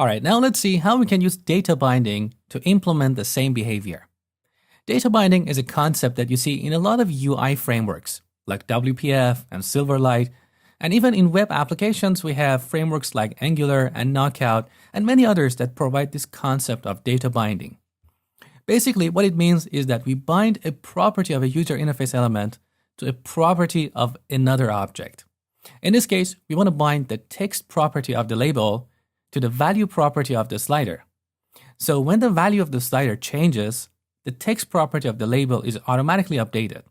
All right, now let's see how we can use data binding to implement the same behavior. Data binding is a concept that you see in a lot of UI frameworks like WPF and Silverlight, and even in web applications we have frameworks like Angular and Knockout and many others that provide this concept of data binding. Basically, what it means is that we bind a property of a user interface element to a property of another object. In this case, we want to bind the text property of the label to the value property of the slider. So when the value of the slider changes, the text property of the label is automatically updated.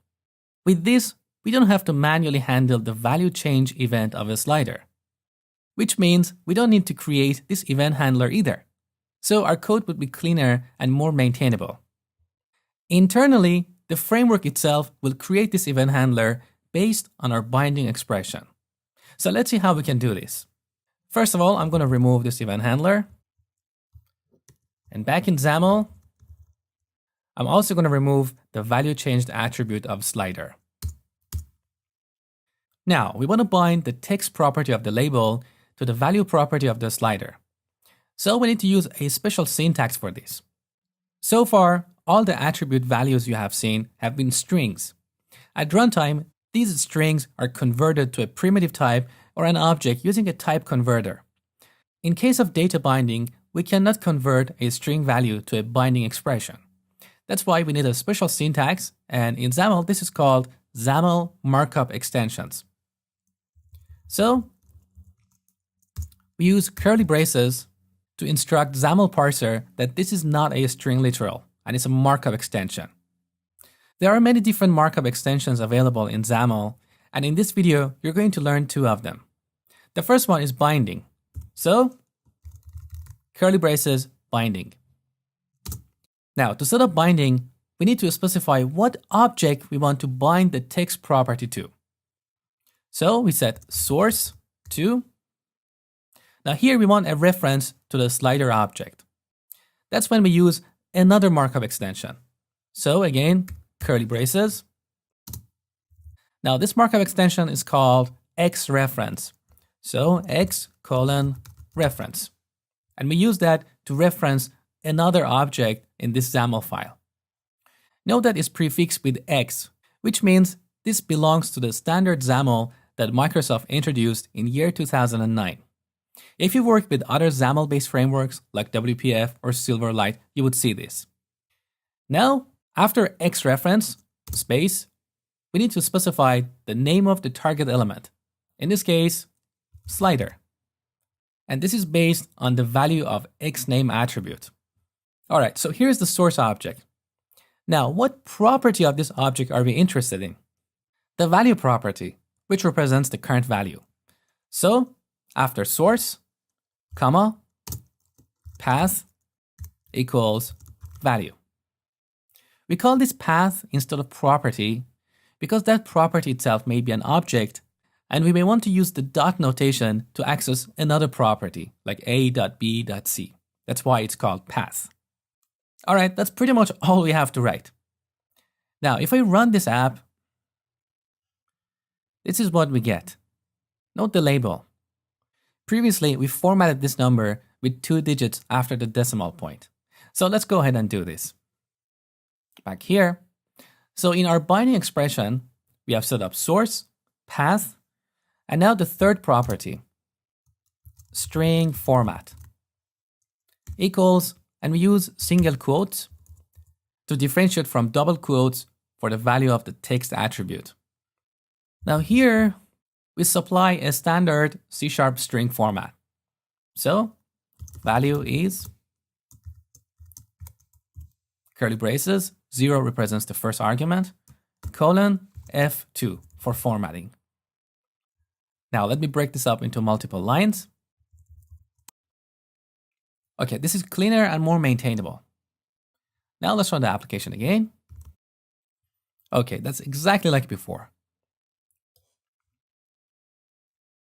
With this, we don't have to manually handle the value change event of a slider, which means we don't need to create this event handler either. So our code would be cleaner and more maintainable. Internally, the framework itself will create this event handler based on our binding expression. So let's see how we can do this. First of all, I'm going to remove this event handler. And back in XAML, I'm also going to remove the value changed attribute of slider. Now, we want to bind the text property of the label to the value property of the slider. So we need to use a special syntax for this. So far, all the attribute values you have seen have been strings. At runtime, these strings are converted to a primitive type or an object using a type converter. In case of data binding, we cannot convert a string value to a binding expression. That's why we need a special syntax, and in XAML, this is called XAML markup extensions. So we use curly braces to instruct XAML parser that this is not a string literal, and it's a markup extension. There are many different markup extensions available in XAML, and in this video, you're going to learn two of them. The first one is binding. So, curly braces, binding. Now, to set up binding, we need to specify what object we want to bind the text property to. So we set source to. Now here we want a reference to the slider object. That's when we use another markup extension. So again, curly braces. Now this markup extension is called xReference. So x:reference. And we use that to reference another object in this XAML file. Note that it's prefixed with x, which means this belongs to the standard XAML that Microsoft introduced in year 2009. If you work with other XAML-based frameworks like WPF or Silverlight, you would see this. Now, after xReference space, we need to specify the name of the target element. In this case, slider. And this is based on the value of xName attribute. All right, so here's the source object. Now, what property of this object are we interested in? The value property, which represents the current value. So, after source, comma, path equals value. We call this path instead of property because that property itself may be an object, and we may want to use the dot notation to access another property like a.b.c. That's why it's called path. All right, that's pretty much all we have to write. Now, if I run this app, this is what we get. Note the label. Previously, we formatted this number with 2 digits after the decimal point. So let's go ahead and do this. Back here. So in our binding expression, we have set up source, path, and now the third property, string format, equals, and we use single quotes to differentiate from double quotes for the value of the text attribute. Now here, we supply a standard C# string format. So, value is curly braces, 0 represents the first argument, colon F2 for formatting. Now let me break this up into multiple lines. Okay, this is cleaner and more maintainable. Now let's run the application again. Okay, that's exactly like before.